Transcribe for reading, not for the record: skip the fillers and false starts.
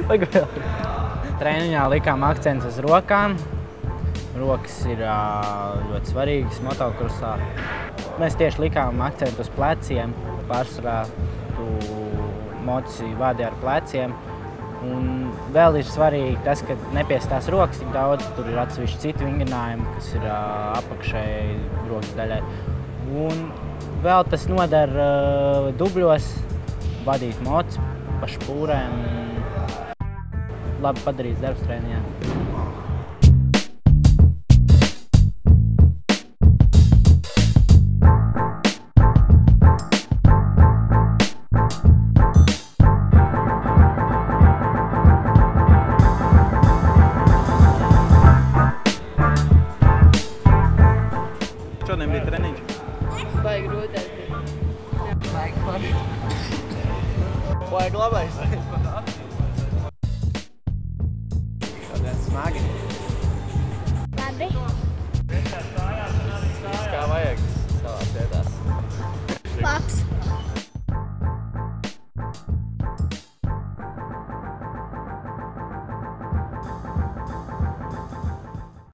Treniņā likām akcentus uz rokām. Rokas ir ļoti svarīgas motokrosā. Mēs tieši likām akcentu uz pleciem. Pārsvarā tu moci vadi ar pleciem. Un vēl ir svarīgi tas, ka nepiestās rokas tik daudz. Tur ir atsevišķi citi vingrinājumi, kas ir apakšēji rokas daļai. Un vēl tas nodara dubļos, vadīt moci pa špūrēm. Labi padarīts darbs treniņā. Šodien bija treniņš. Baigi grūtēs bija. Baigi forši. Baigi labais. Šodien smagi.